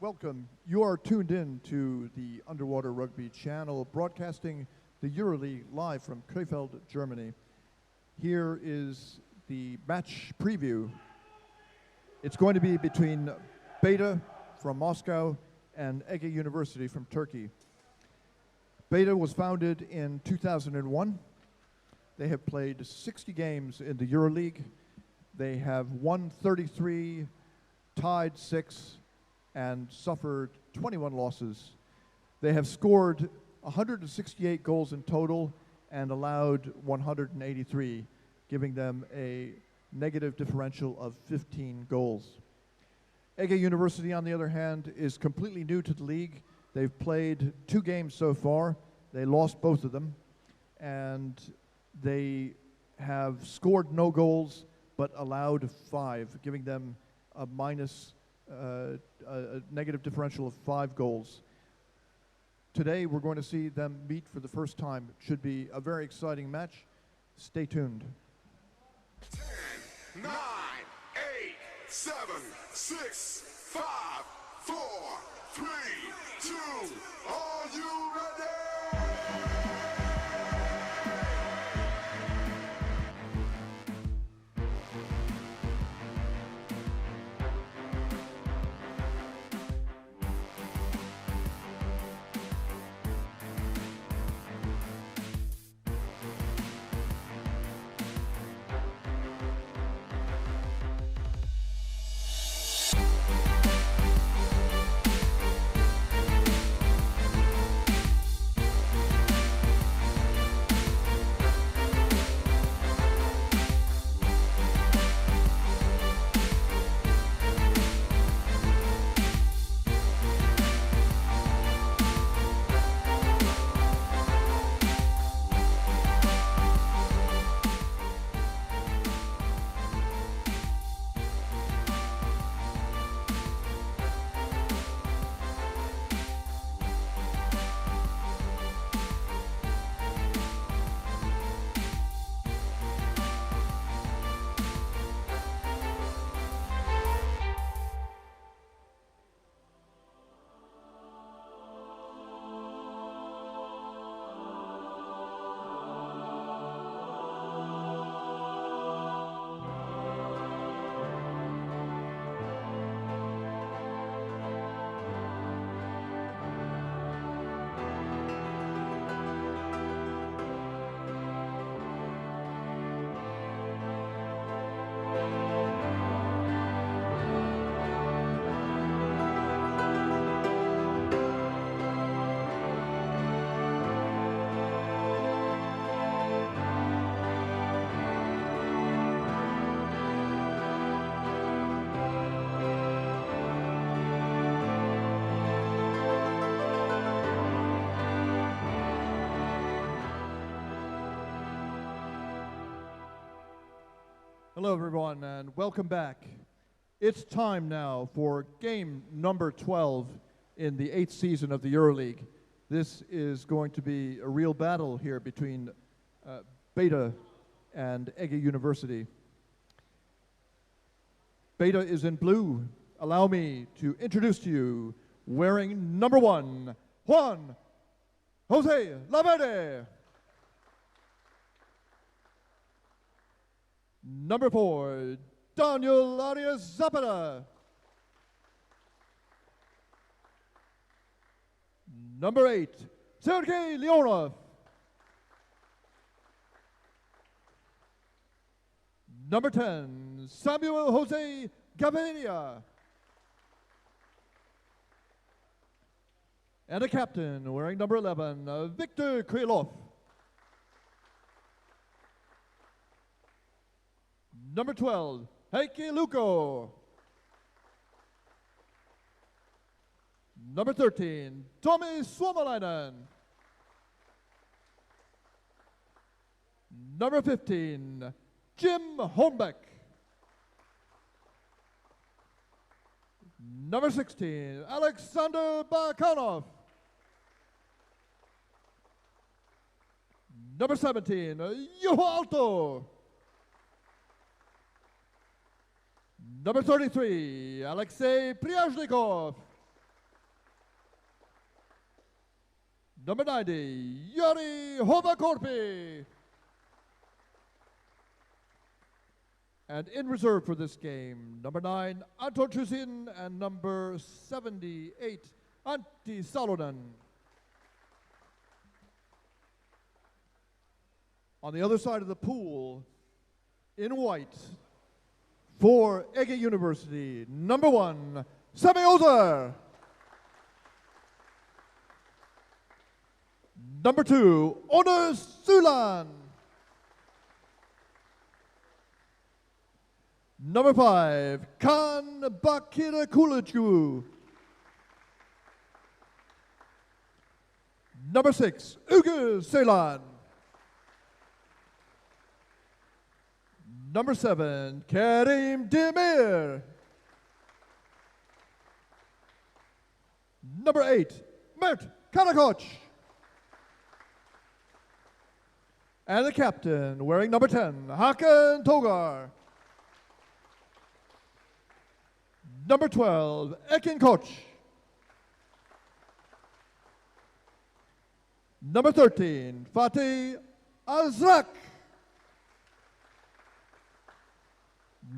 welcome. You are tuned in to the Underwater Rugby channel, broadcasting the Euroleague live from Krefeld, Germany. Here is the match preview. It's going to be between Betta from Moscow and EGE University from Turkey. Betta was founded in 2001. They have played 60 games in the Euroleague. They have won 33, tied 6, and suffered 21 losses. They have scored 168 goals in total and allowed 183, giving them a negative differential of 15 goals. EGE University, on the other hand, is completely new to the league. They've played 2 games so far. They lost both of them, and they have scored no goals but allowed 5, giving them a negative differential of 5 goals. Today we're going to see them meet for the first time. It should be a very exciting match. Stay tuned. 10, 9, 8, 7, 6, 5, 4, 3, 2, are you ready? Hello everyone and welcome back. It's time now for game number 12 in the 8th season of the Euroleague. This is going to be a real battle here between Betta and EGE University. Betta is in blue. Allow me to introduce to you, wearing number 1, Juan Jose Laverde. Number 4, Daniel Arias Zapata. Number 8, Sergei Leonov. Number 10, Samuel Jose Gaviria. And a captain wearing number 11, Victor Krylov. Number 12, Heikki Luko. Number 13, Tommy Suomalainen. Number 15, Jim Holmbeck. Number 16, Alexander Bakanov. Number 17, Juho Alto. Number 33, Alexei Pryazhnikov. Number 90, Jari Hovakorpi. And in reserve for this game, number 9, Anton Chusin, and number 78, Antti Salonen. On the other side of the pool, in white, for EGE University, number 1, Sami Ozer. Number 2, Onur Sulan. Number 5, Kan Bakirkulaju. Number 6, Uge Seylan. Number 7, Kerim Demir. Number 8, Mert Karakoc. And the captain, wearing number 10, Hakan Togar. Number 12, Ekin Koch. Number 13, Fatih Azrak.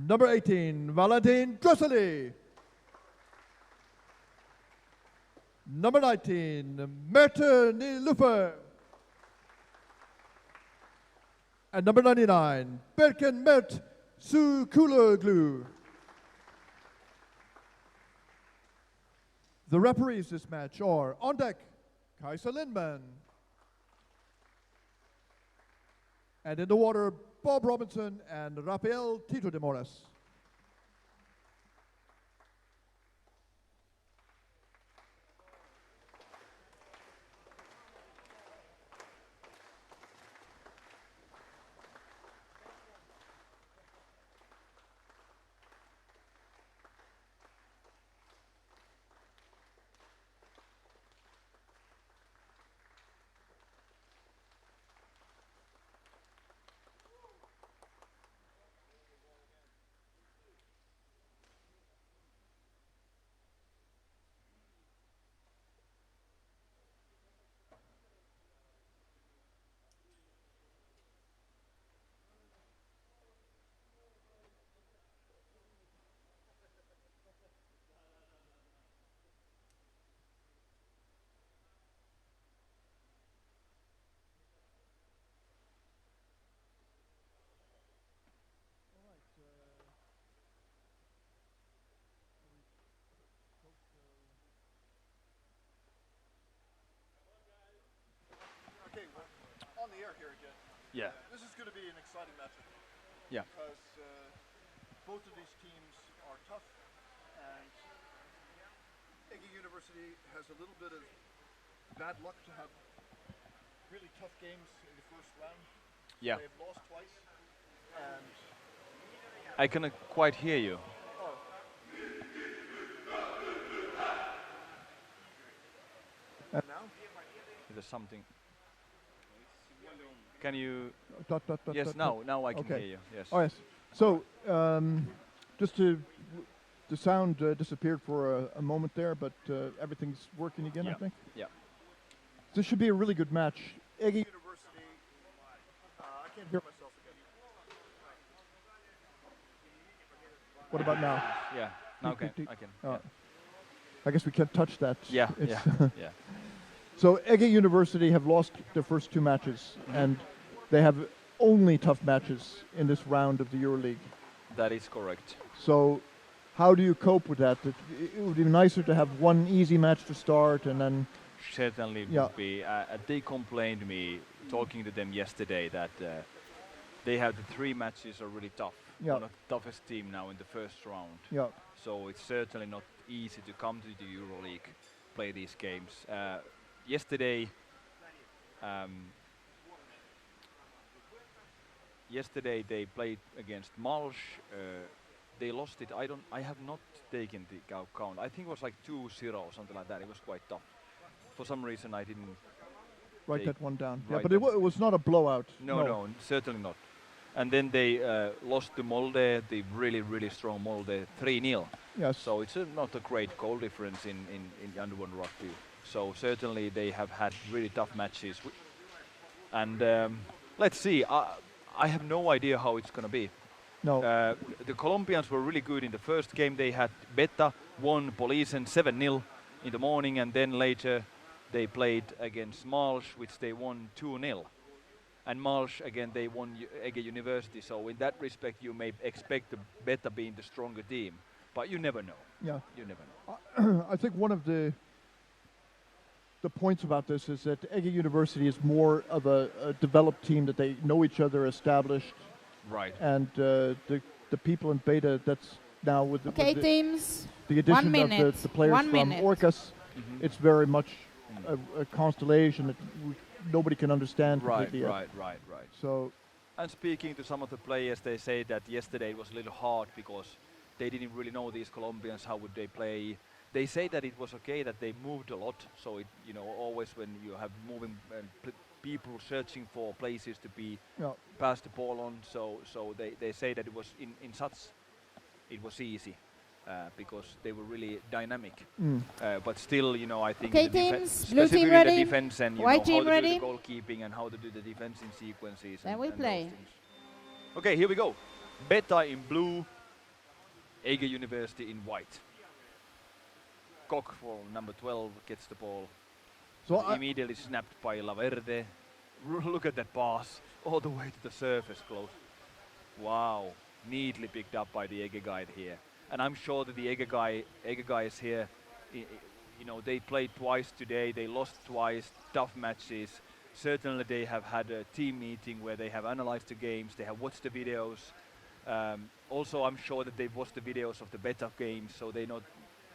Number 18, Valentin Dresseli. Number 19, Merte Nilufer. And number 99, Berken Mert Sukuloglu. The referees this match are, on deck, Kajsa Lindman. And in the water, Bob Robinson and Rafael Tito de Moras. Okay, we're on the air here again. Yeah. This is going to be an exciting matchup. Yeah. Because both of these teams are tough, and EGE University has a little bit of bad luck to have really tough games in the first round. Yeah. They've lost twice, and I cannot quite hear you. and now? There's something. Can you? Dot, dot, dot, Yes, dot, now I can Okay. hear you. Yes. Oh yes. So just the sound disappeared for a moment there, but everything's working again. I Yeah. think. Yeah. This should be a really good match. EGE University. I can't hear myself again. What about now? Yeah. Now Tick, tick, I tick. can. Oh. I guess we can't touch that. Yeah. It's Yeah. Yeah. So EGE University have lost their first two matches, and they have only tough matches in this round of the Euroleague. That is correct. So how do you cope with that? It would be nicer to have one easy match to start, and then Certainly Yeah. would be. They complained me talking to them yesterday that they have the 3 matches are really tough. Yeah. One of the toughest team now in the first round. yeah, So it's certainly not easy to come to the Euroleague, play these games. Yesterday, yesterday they played against Malsh. They lost it. I have not taken the count. I think it was like 2-0 or something like that. It was quite tough. For some reason, I didn't. write They that one down. Yeah, write but them. it was not a blowout. No, certainly not. And then they lost to Molde, the really strong Molde, 3-0. Yes. So it's not a great goal difference in Underworld Rugby. So certainly they have had really tough matches. And let's see. I have no idea how it's going to be. No. The Colombians were really good in the first game. They had Betta won Polisen 7-0 in the morning, and then later they played against Malsh, which they won 2-0. And Malsh, again, they won EGE University. So in that respect, you may expect the Betta being the stronger team. But you never know. Yeah. You never know. I think one of the points about this is that EGE University is more of a developed team, that they know each other, established. Right. And the people in Betta, that's now with the, Okay, teams. the addition 1 minute. of the players 1 from minute. Orcas, it's very much a constellation that nobody can understand completely yet. Right. So, And speaking to some of the players, they say that yesterday it was a little hard because they didn't really know these Colombians, how would they play. They say that it was okay that they moved a lot, so it, always when you have moving people searching for places to be pass the ball on, so they say that it was in such, it was easy because they were really dynamic. But still, I think Okay, the teams, blue team specifically ready, the defense and white how team to ready. do the goalkeeping and how to do the defensive sequences. Then we and play. those things. Okay, here we go. Betta in blue, EGE University in white. Koch for number 12 gets the ball. so Immediately snapped by Laverde. Look at that pass all the way to the surface close. Wow, neatly picked up by the EGE guy here. And I'm sure that the EGE guys here, they played twice today. They lost twice, tough matches. Certainly they have had a team meeting where they have analyzed the games. They have watched the videos. Also, I'm sure that they've watched the videos of the Betta games, so they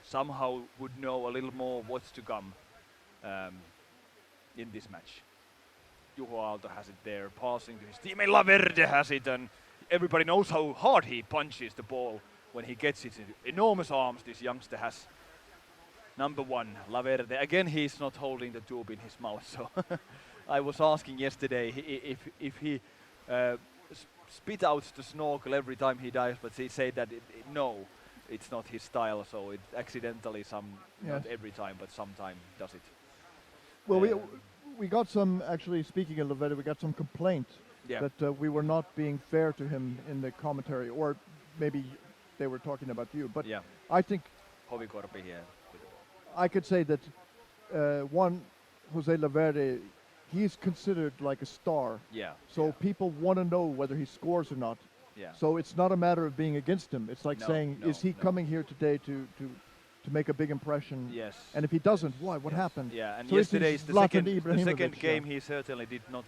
somehow would know a little more what's to come in this match. Juho Aalto has it there, passing to his teammate. Laverde has it, and everybody knows how hard he punches the ball when he gets it. Enormous arms this youngster has. Number 1, Laverde. Again, he's not holding the tube in his mouth, so I was asking yesterday if he spit out the snorkel every time he dives, but he said that no, it's not his style, so it accidentally not every time, but sometime does it. well, we got some, actually, speaking of Laverde, we got some complaint that we were not being fair to him in the commentary, or maybe they were talking about you. But I think Hovikorpi here. I could say that one, Jose Laverde, he's considered like a star. Yeah. So people want to know whether he scores or not. Yeah. So it's not a matter of being against him. It's like saying, is he coming here today to make a big impression? Yes. And if he doesn't, why? What happened? Yeah, and so yesterday's the second Ibrahimovic, game, he certainly did not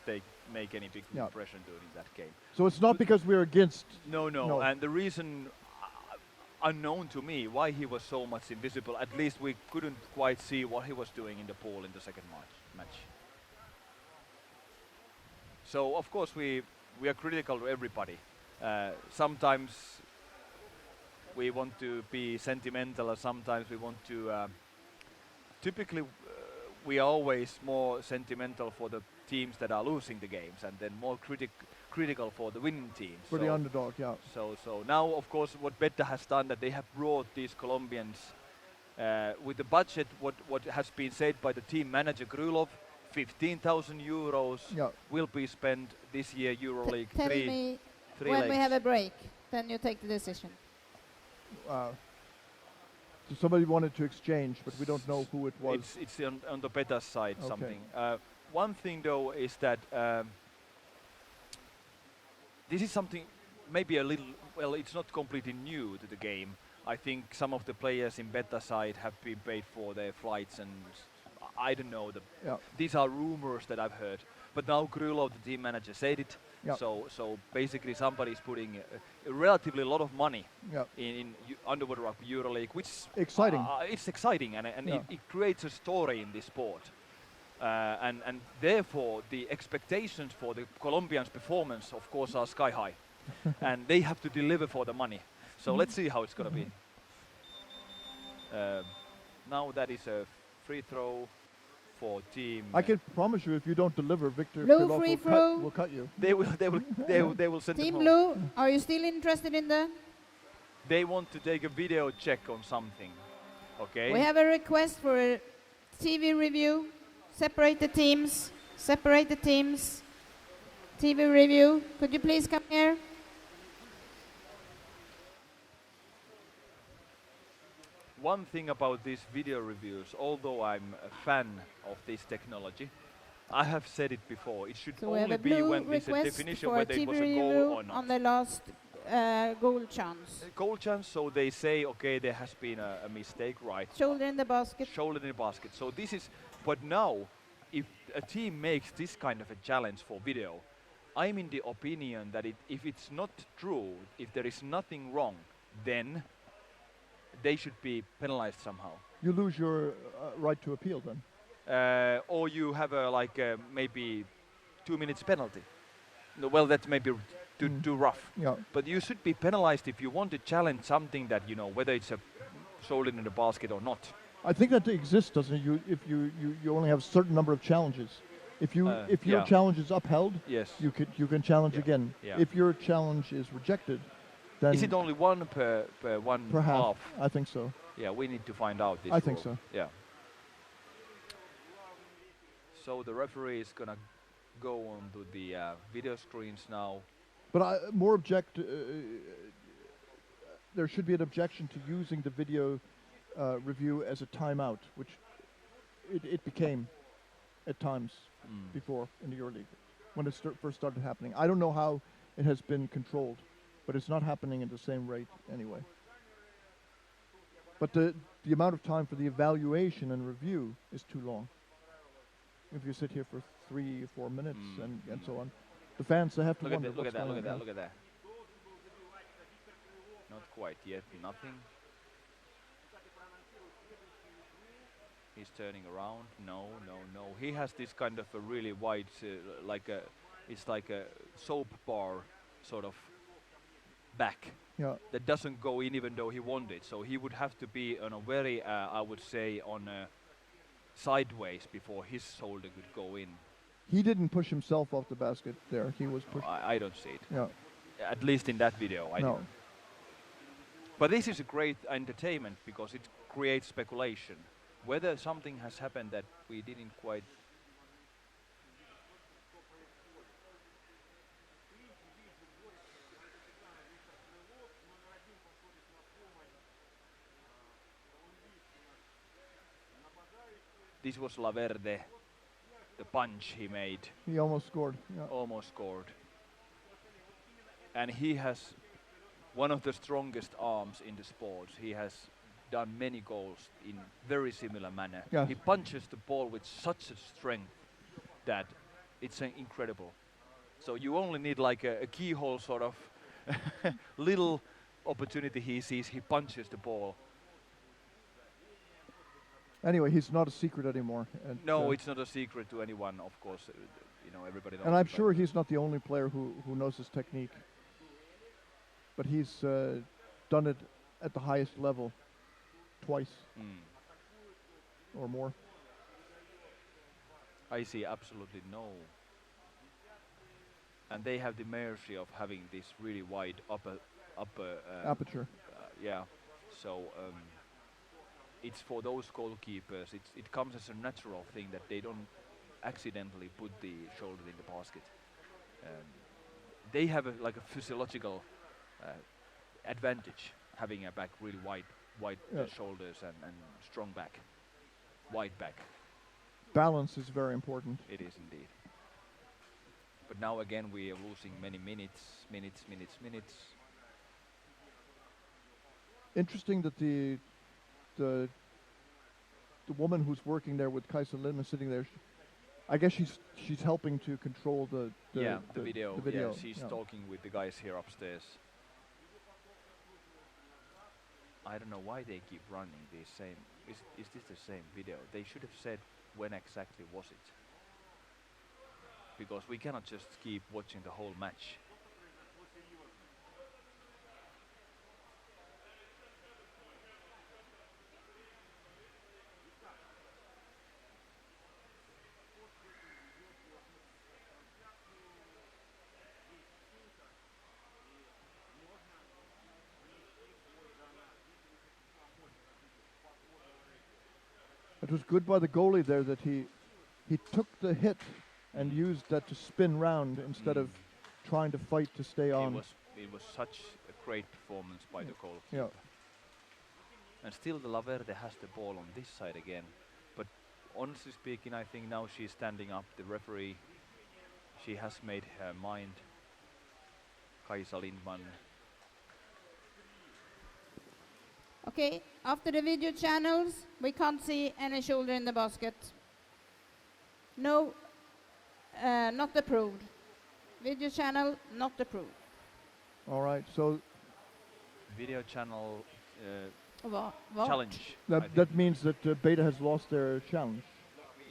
make any big impression during that game. So it's not because we're against. No. And the reason unknown to me why he was so much invisible, at least we couldn't quite see what he was doing in the pool in the second match. So of course we are critical to everybody. Sometimes we want to be sentimental, or sometimes we want to. Typically, we are always more sentimental for the teams that are losing the games, and then more critical for the winning teams. For the underdog, yeah. So now, of course, what Betta has done, that they have brought these Colombians with the budget. What has been said by the team manager Krylov, 15,000 euros will be spent this year. Euroleague Tell three me when legs. we have a break, then you take the decision. So somebody wanted to exchange, but we don't know who it was. It's on the Betta's side something. One thing though is that this is something maybe a little, well, it's not completely new to the game. I think some of the players in Betta side have been paid for their flights, and I don't know. These are rumors that I've heard. But now Krylov, the team manager, said it. So basically somebody is putting a relatively lot of money in underwater rugby Euroleague, which is exciting. It's exciting, and it creates a story in this sport. And therefore the expectations for the Colombians' performance, of course, are sky high. And they have to deliver for the money. So let's see how it's going to be. Now that is a free throw for team. I can promise you, if you don't deliver, Victor Blue Krylov free throw. will cut you. They will send Team them home. Blue, are you still interested in the? They want to take a video check on something. Okay. We have a request for a TV review. Separate the teams. Separate the teams. TV review. Could you please come here? One thing about these video reviews, although I'm a fan of this technology, I have said it before, it should So we have only a be blue when there's a request definition for whether it TV was a review goal or not. on the last goal chance. Goal chance, so they say, okay, there has been a mistake, right? Shoulder in the basket. Shoulder in the basket. So this is, but now, if a team makes this kind of a challenge for video, I'm in the opinion that if it's not true, if there is nothing wrong, then they should be penalized somehow. You lose your right to appeal then. Or you have a maybe 2 minutes penalty. No, well, that's maybe too rough. Yeah. But you should be penalized if you want to challenge something that, you know, whether it's a shoulder in the basket or not. I think that exists, doesn't it? If you only have a certain number of challenges. If your yeah. challenge is upheld, Yes. you can challenge again. Yeah. If your challenge is rejected, then Is it only one per one per half. half? I think so. Yeah, we need to find out this. I think rule. so. Yeah. So the referee is gonna go on to the video screens now. But there should be an objection to using the video review as a timeout, which it became at times before in the Euroleague when it first started happening. I don't know how it has been controlled, but it's not happening at the same rate anyway. But the amount of time for the evaluation and review is too long. If you sit here for 3 or 4 minutes and so on, the fans, they have to wonder Look at what's that, going look at on. that, look at that. Not quite yet, nothing. He's turning around. No, no, no. He has this kind of a really wide, it's like a soap bar sort of back Yeah. that doesn't go in even though he wanted. So he would have to be on a very, I would say, on a sideways before his shoulder could go in. He didn't push himself off the basket there. He was pushed. I don't see it. Yeah. At least in that video, I No. didn't. But this is a great entertainment because it creates speculation. Whether something has happened that we didn't quite. This was Laverde, the punch he made, He almost scored. Yeah. almost scored. And he has one of the strongest arms in the sports. He has done many goals in very similar manner. Yeah. He punches the ball with such a strength that it's incredible. So you only need like a keyhole sort of little opportunity he sees, he punches the ball. Anyway, he's not a secret anymore. And No, it's not a secret to anyone, of course. You know, everybody knows. and I'm it, but sure he's not the only player who knows his technique. But he's done it at the highest level twice or more. I see absolutely no. And they have the mercy of having this really wide upper Aperture. yeah. So it's for those goalkeepers. It comes as a natural thing that they don't accidentally put the shoulder in the basket. They have like a physiological advantage having a back really wide Yeah. shoulders and strong back, wide back. Balance is very important. It is indeed. But now again we are losing many minutes. Interesting that the woman who's working there with Kaisa Lim is sitting there. I guess she's helping to control the video. The video. Yeah, she's talking with the guys here upstairs. I don't know why they keep running these same. Is this the same video? They should have said when exactly was it. Because we cannot just keep watching the whole match. It was good by the goalie there that he took the hit and used that to spin round instead of trying to fight to stay on. It was such a great performance by the goalkeeper. Yeah. And still the Laverde has the ball on this side again. But honestly speaking, I think now she's standing up. The referee, she has made her mind. Kaisa Lindman. Okay, after the video channels, we can't see any shoulder in the basket. No, not approved. Video channel, not approved. All right, so Video channel What? challenge. I that think. that means that Betta has lost their challenge.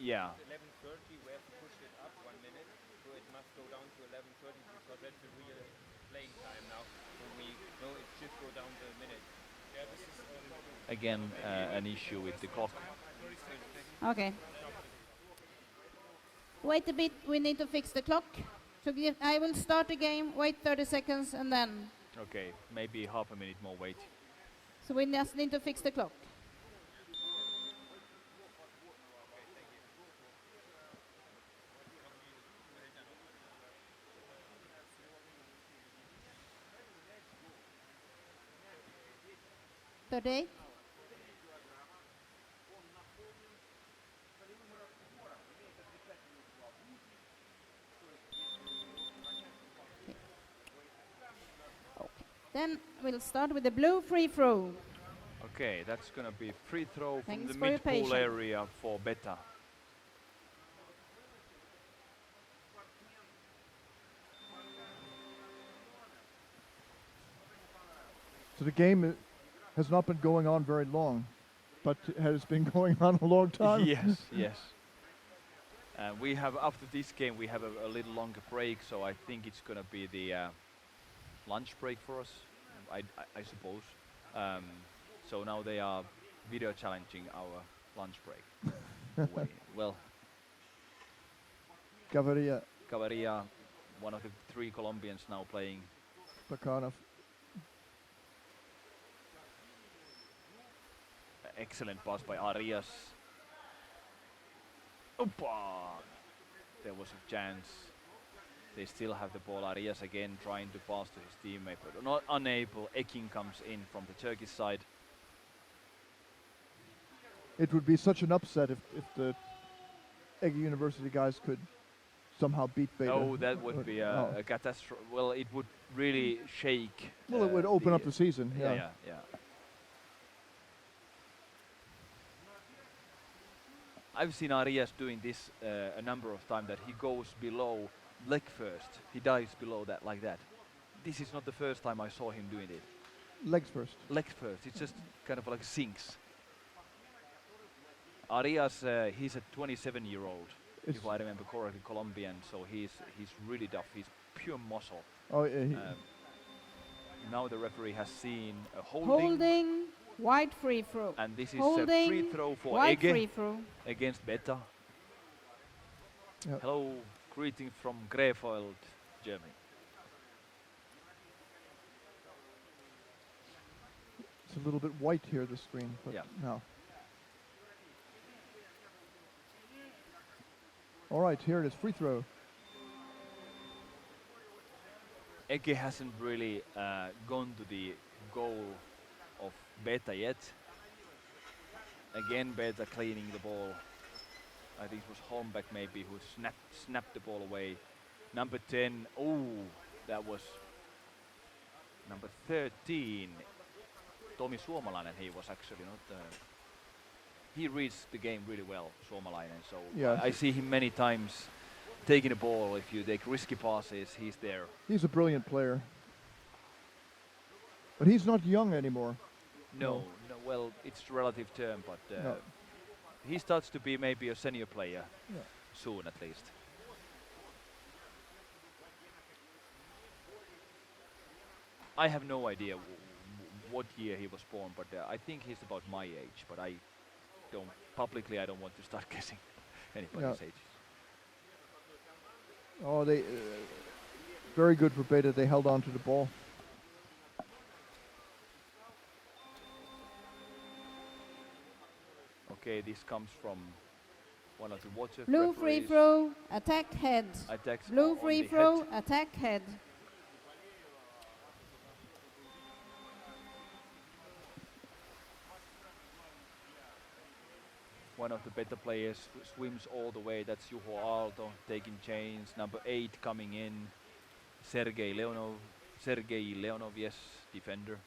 Yeah. 11:30, we have to push it up 1 minute, so it must go down to 11:30 because that's the real playing time now. So we know it should go down to a minute. Yeah, this is Again, an issue with the clock. Okay. Wait a bit, we need to fix the clock. So I will start the game, wait 30 seconds, and then. Okay, maybe half a minute more wait. So we just need to fix the clock. Today? Then we'll start with the blue free throw. Okay, that's gonna be free throw from Thanks the for your mid-pool patience. area for Betta. So the game has not been going on very long, but has been going on a long time. Yes, yes. We have, after this game, we have a little longer break, so I think it's gonna be the lunch break for us, I suppose. So now they are video challenging our lunch break. Well, Gaviria, Gaviria, one of the 3 Colombians now playing. Bakanov. Excellent pass by Arias. Opa! There was a chance. They still have the ball. Arias again trying to pass to his teammate, but not unable. Ekin comes in from the Turkish side. It would be such an upset if the EGE University guys could somehow beat Betta. Oh, that would be No. a catastrophe. Well, it would really shake. Well, it would open up the season. Yeah. I've seen Arias doing this a number of times, that he goes below leg first. He dives below that like that. This is not the first time I saw him doing it. Legs first. Leg first. It's just kind of like sinks. Arias, he's a 27-year-old, It's- if I remember correctly, Colombian. So he's really tough. He's pure muscle. Oh, yeah, Now the referee has seen a Holding, wide free throw. and this is a Holding, free throw for wide free EGE throw. against Betta. Yep. Hello, greetings from Krefeld, Germany. it's a little bit white here, the screen, but Yeah. no. All right, here it is, free throw. EGE hasn't really gone to the goal of Betta yet. Again, Betta cleaning the ball. I think it was Holmbeck maybe who snapped the ball away. Number 10, oh, that was number 13. Tomi Suomalainen, he was actually not... he reads the game really well, Suomalainen. So Yeah. I see him many times taking the ball. If you take risky passes, he's there. He's a brilliant player. But he's not young anymore. No, well, it's a relative term, but No. he starts to be maybe a senior player Yeah. soon at least. I have no idea what year he was born, but I think he's about my age, but I don't want to start guessing anybody's Yeah. age. Oh, they very good for Betta. They held on to the ball. Okay, this comes from one of the water Blue free referees. throw, attack head. Attacks Blue on free the throw, head. attack head. One of the better players swims all the way. That's Juho Aalto taking chains. Number 8 coming in. Sergei Leonov, yes, defender.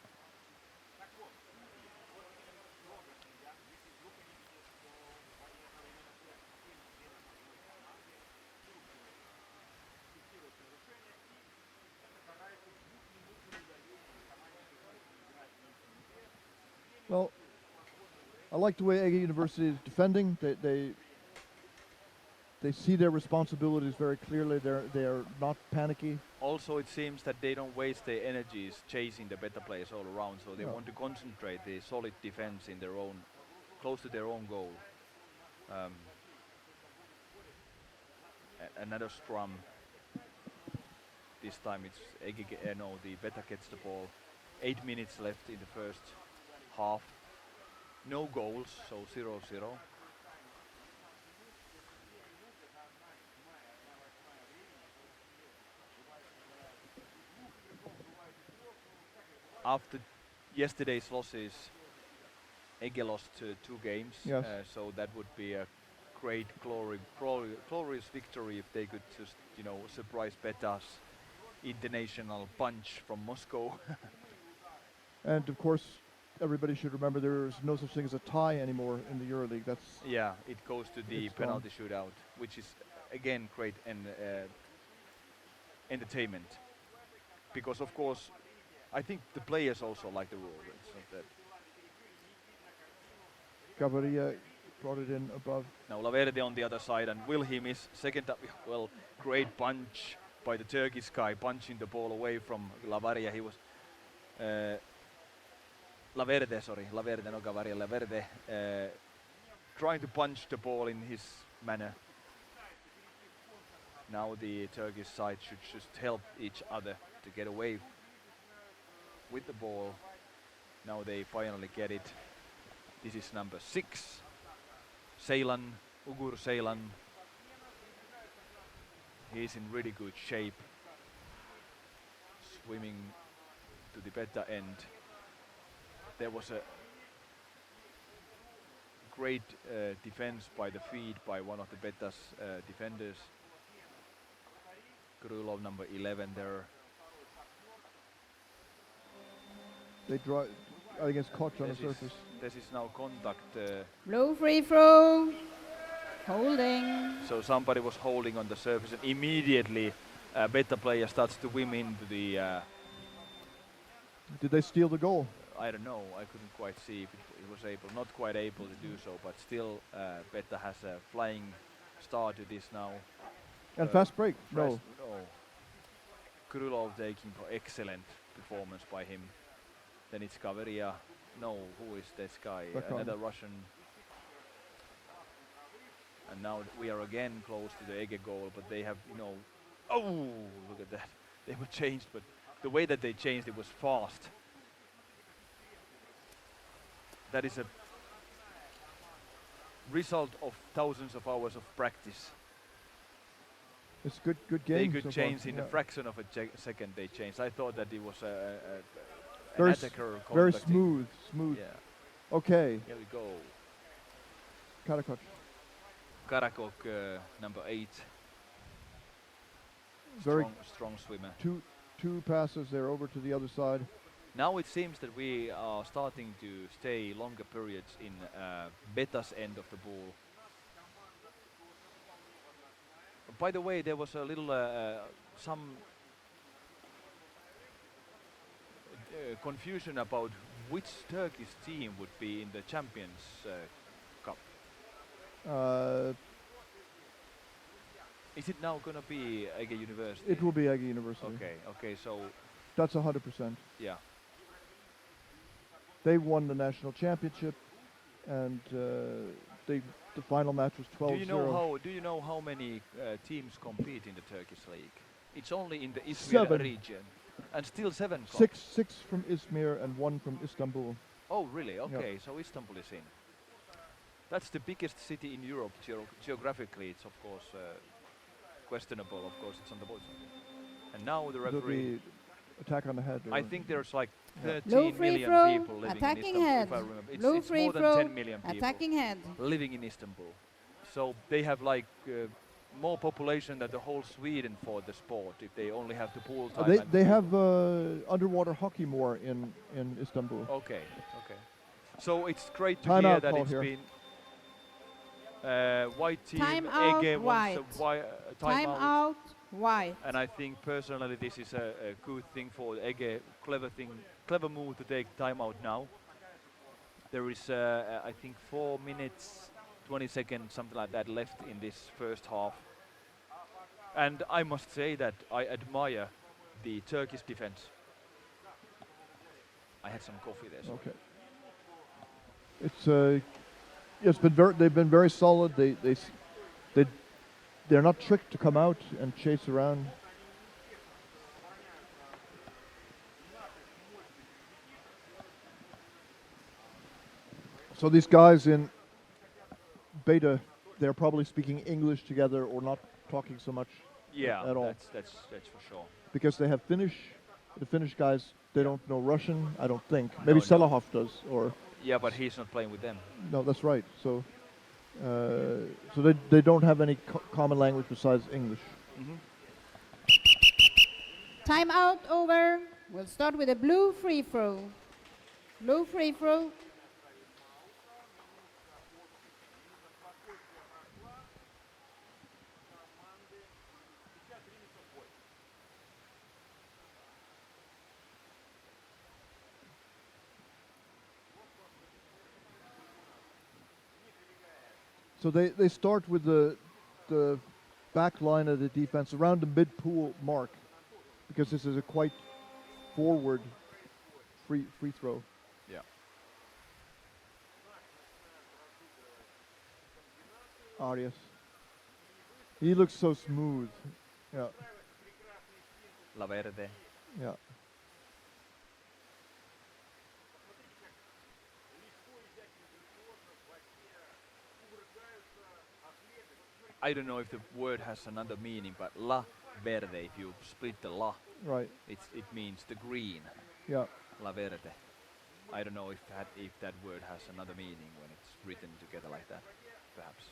Well, I like the way EGE University is defending. They see their responsibilities very clearly. They are not panicky. Also, it seems that they don't waste their energies chasing the better players all around, so they No. want to concentrate the solid defense in their own, close to their own goal. Another scrum. This time it's the Betta gets the ball. 8 minutes left in the first half. No goals, so 0-0. After yesterday's losses, EGE lost 2 games, Yes. so that would be a great glorious victory if they could just, surprise Betta's international punch from Moscow. And of course, everybody should remember there's no such thing as a tie anymore in the Euroleague. That's Yeah, it goes to the It's penalty shootout, which is again great and entertainment. Because of course, I think the players also like the rule. It's not that. Gaviria brought it in above. Now Laverde on the other side, and will he miss? Second up, well, great punch by the Turkish guy, punching the ball away from Lavaria. He was Laverde, no Gavaria, Laverde, trying to punch the ball in his manner. Now the Turkish side should just help each other to get away with the ball. Now they finally get it. This is number 6, Ugur Ceylan. He's in really good shape. Swimming to the Betta end. There was a great defense by the feed by one of the Betta's defenders. Krylov, number 11 there. They draw. I think it's caught on the surface. This is now contact. Blue free throw. Holding. So somebody was holding on the surface, and immediately Betta player starts to swim into the. Did they steal the goal? I don't know. I couldn't quite see if it was not quite able to do so, but still, Betta has a flying start to this now. And fast break. No. Krylov taking excellent performance by him. Then it's Gaviria. No, who is this guy? Bakon. Another Russian. And now we are again close to the EGE goal, but they have, oh, look at that. They were changed, but the way that they changed, it was fast. That is a result of thousands of hours of practice. It's good game. They could so change far. in Yeah. a fraction of a second. They changed. I thought that it was an Very attacker Very contacting. smooth. Yeah. Okay. Here we go. Karakot. Karakok, number 8. Very strong swimmer. two passes. They're over to the other side. Now it seems that we are starting to stay longer periods in Betta's end of the ball. By the way, there was a little some confusion about which Turkish team would be in the Champions Cup. Is it now going to be EGE University? It will be EGE University. Okay, so That's 100%. yeah. They won the national championship, and the final match was 12-0. Do you know how many teams compete in the Turkish league? It's only in the Izmir 7. region, and still 7. Six from Izmir and 1 from Istanbul. Oh, really? Okay, so Istanbul is in. That's the biggest city in Europe. Geographically, it's of course questionable. Of course, it's on the board. And now the It'll referee. be attack on the head. I or- think there's like Yeah. 13 Blue free million throw, people living in attacking Istanbul. head. If I remember, Blue it's free more than throw, 10 million people attacking head. living in Istanbul. So they have like more population than the whole Sweden for the sport. If they only have the pool time. and They the have underwater hockey more in Istanbul. Okay, okay. So it's great to Time hear out that call it's here. been white team. Time out, EGE wants white. a Time out, white. And I think personally this is a good thing for EGE. Clever move to take time out now. There is I think 4 minutes, 20 seconds, something like that left in this first half. And I must say that I admire the Turkish defense. I had some coffee there. So. Okay. It's been they've been very solid. They're not tricked to come out and chase around. So these guys in Betta, they're probably speaking English together or not talking so much Yeah, at all. that's for sure. Because they have the Finnish guys, they don't know Russian, I don't think. Maybe No. Selahov does, or Yeah, but he's not playing with them. no, that's right. So they don't have any common language besides English. Time out over. We'll start with a blue free throw. Blue free throw. So they start with the back line of the defense around the mid-pool mark, because this is a quite forward free throw. Yeah. Arias. He looks so smooth. Yeah, Laverde. yeah. I don't know if the word has another meaning, but la verde, if you split the la, Right. it means the green. Yeah. La verde. I don't know if that word has another meaning when it's written together like that, perhaps.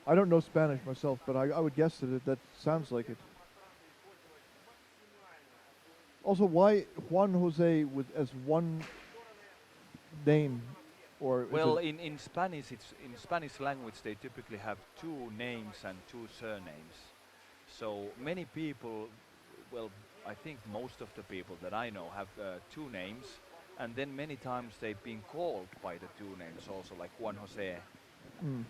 I don't know Spanish myself, but I would guess that sounds like it. Also, why Juan Jose as one name, or is Well, it- in Spanish, it's in Spanish language they typically have 2 names and 2 surnames. So many people, well, I think most of the people that I know have 2 names, and then many times they've been called by the 2 names also, like Juan Jose. Mm.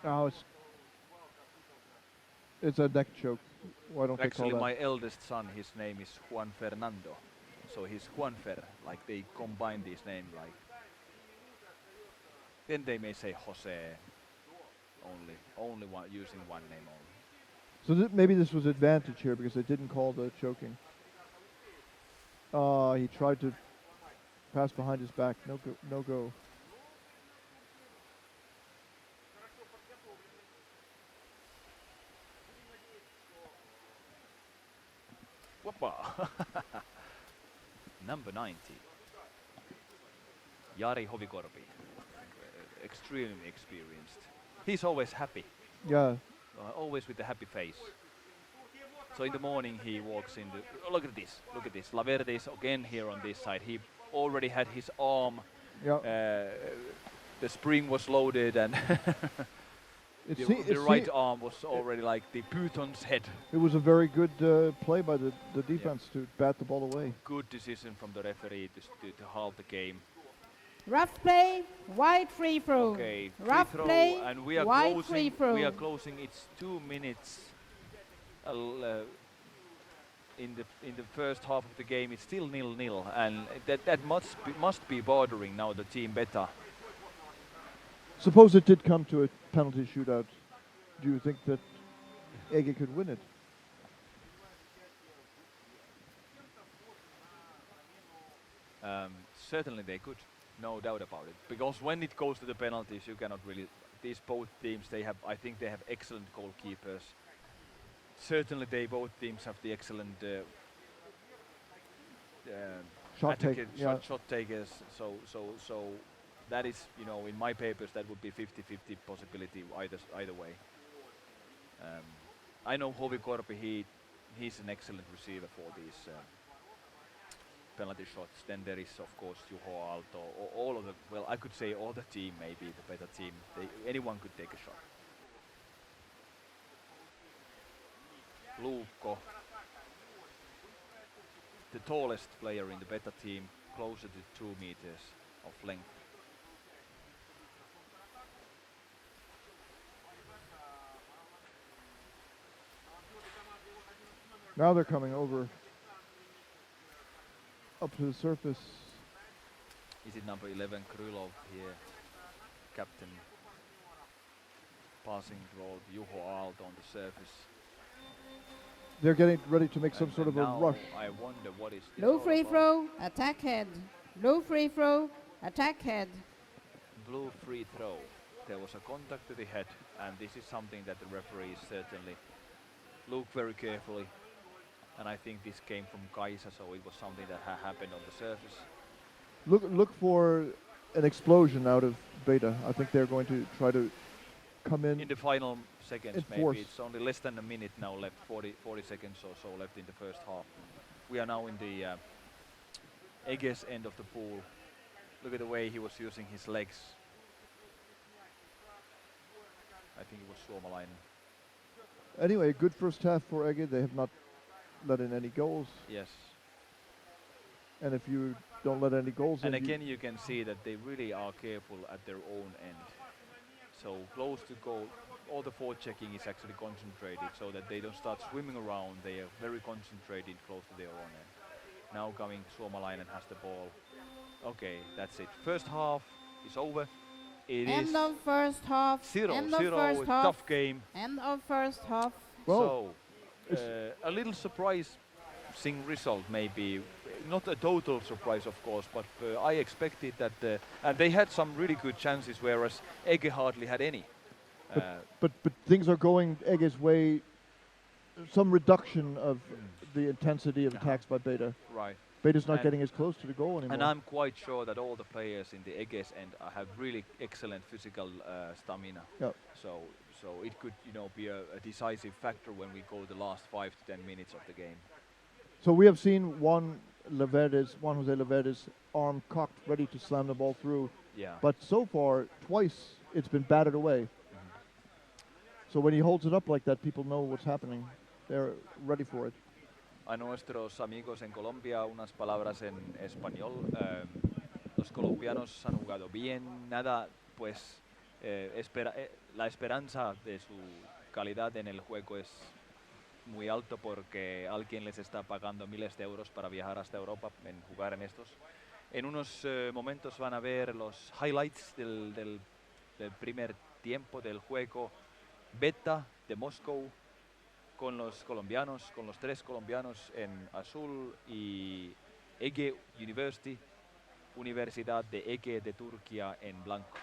Oh, it's a neck choke. Why don't they Actually, call that? my eldest son, his name is Juan Fernando, so he's Juanfer. Like they combine these names, like. Then they may say Jose, only one using one name only. So maybe this was advantage here because they didn't call the choking. He tried to pass behind his back. No go. Whoppa! Number 90. Jari Hovikorpi. Extremely experienced. He's always happy. Yeah. Always with a happy face. So in the morning he walks in. Look at this. Look at this. Laverde is again here on this side. He already had his arm. Yeah. The spring was loaded and the right arm was already like the Python's head. It was a very good play by the defense to bat the ball away. Good decision from the referee to halt the game. Rough play, wide free throw. Okay, free Rough throw, play, and we are wide closing. free throw. We are closing. It's 2 minutes. In the first half of the game, it's still 0-0, and that must be bothering now the team Betta. Suppose it did come to a penalty shootout. Do you think that EGE could win it? Certainly they could, no doubt about it. Because when it goes to the penalties, you cannot really. These both teams, I think they have excellent goalkeepers. Certainly, both teams have the excellent Shot take, attacking- yeah. shot takers. So that is, in my papers, that would be 50-50 possibility either way. I know Hovi Korpi, he's an excellent receiver for these penalty shots. Then there is, of course, Juho Aalto, all of the, well, I could say all the team, maybe the better team. Anyone could take a shot. Luukko, the tallest player in the Betta team, closer to 2 meters of length. Now they're coming over up to the surface. Is it number 11, Krylov here, captain, passing role, Juho Aalto on the surface. They're getting ready to make some And- sort and of a now rush. I wonder what is this Low all free about. throw, attack head. Low free throw, attack head. Blue free throw. There was a contact to the head, and this is something that the referees certainly look very carefully. And I think this came from Kaisa, so it was something that happened on the surface. Look for an explosion out of Betta. I think they're going to try to come in. In the final seconds, Enforce. maybe it's only less than a minute now left, 40 seconds or so left in the first half. We are now in the EGE's end of the pool. Look at the way he was using his legs. I think it was Suomalainen. Anyway, a good first half for EGE. They have not let in any goals. Yes. And if you don't let any goals And in, again, you can see that they really are careful at their own end. So close to goal, all the forechecking is actually concentrated so that they don't start swimming around. They are very concentrated close to their own end. Now coming, Suomalainen has the ball. Okay, that's it. First half is over. It is End of first half. 0-0, End of first half. tough game. End of first half. well, So, a little surprising result maybe. Not a total surprise, of course, but I expected that, and they had some really good chances, whereas EGE hardly had any. but things are going EGE's way. Some reduction of the intensity of attacks by Betta. Right. Betta's not And- getting as close to the goal anymore. And I'm quite sure that all the players in the EGE's end have really excellent physical stamina. Yep. So it could, be a decisive factor when we go the last 5 to 10 minutes of the game. So we have seen Juan Jose Leverde's arm cocked, ready to slam the ball through. Yeah. But so far, twice it's been batted away. So when he holds it up like that, people know what's happening. They're ready for it. A nuestros amigos en Colombia unas palabras en español. Los colombianos han jugado bien, nada, pues la esperanza de su calidad en el juego es muy alto porque alguien les está pagando miles de euros para viajar hasta Europa en jugar en estos. En unos momentos van a ver los highlights del primer tiempo del juego. Betta de Moscú con los colombianos, con los 3 colombianos en azul, y EGE University, Universidad de EGE de Turquía en blanco.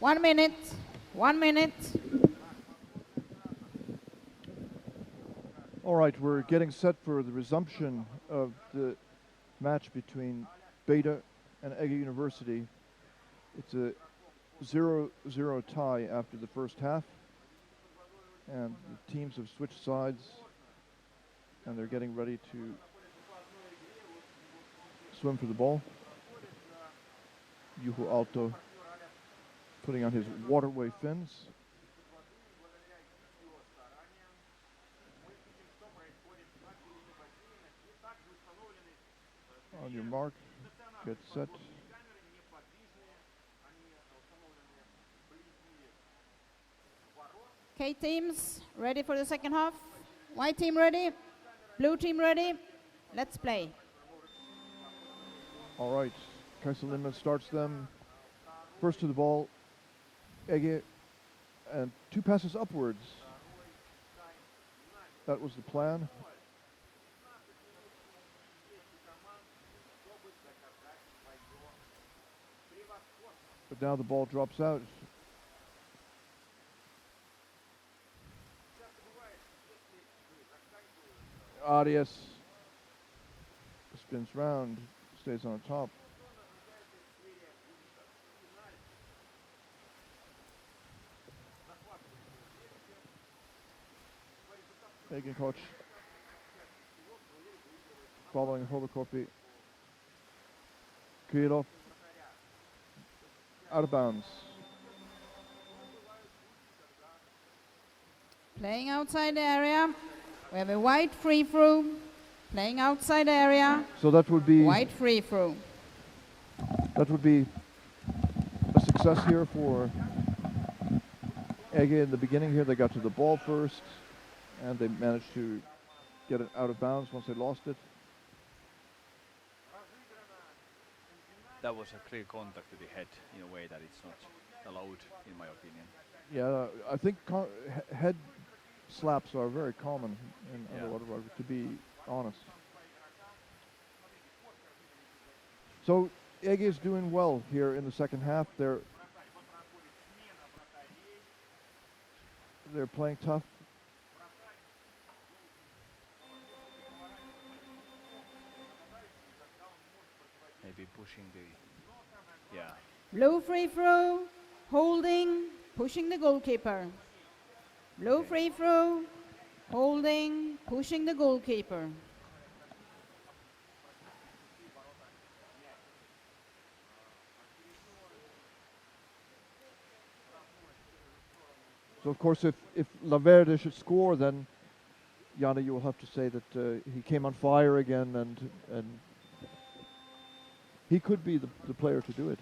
1 minute. 1 minute. All right, we're getting set for the resumption of the match between Betta and EGE University. It's a 0-0 tie after the first half, and the teams have switched sides, and they're getting ready to swim for the ball. Juho Aalto putting on his waterway fins. On your mark, get set. Okay, teams, ready for the second half? White team ready? Blue team ready? Let's play. All right, Kaiser Lindman starts them. First to the ball, EGE, and 2 passes upwards. That was the plan. But now the ball drops out. Arias spins round, stays on top. EGE coach following Holokopi. Kirov out of bounds. Playing outside the area. We have a white free throw. Playing outside area. So that would be White free throw. a success here for EGE in the beginning here. They got to the ball first, and they managed to get it out of bounds once they lost it. That was a clear contact to the head in a way that it's not allowed, in my opinion. Yeah, I think head slaps are very common in underwater rugby, to be honest. So EGE is doing well here in the second half. They're playing tough. Maybe pushing the, yeah. Blue free throw. Holding. Pushing the goalkeeper. Blue free throw. Holding. Pushing the goalkeeper. So of course, if Laverde should score, then Janne, you will have to say that he came on fire again, and he could be the player to do it.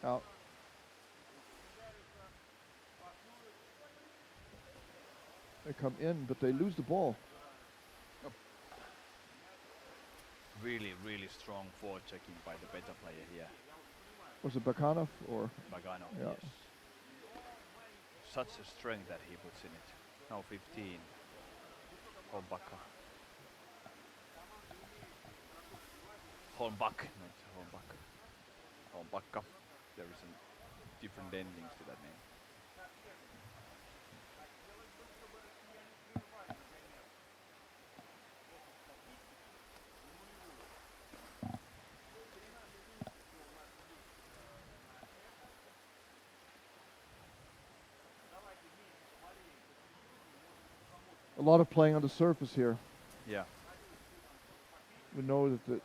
Out. They come in, but they lose the ball. Really, really strong forward checking by the Betta player here. Was it Bakanov or? Bagano, Yeah. yes. Such a strength that he puts in it. Now 15. Holmbacka. Holmbach, not Holmbacka. Holmbacka. There is a different endings to that name. A lot of playing on the surface here. Yeah. We know that the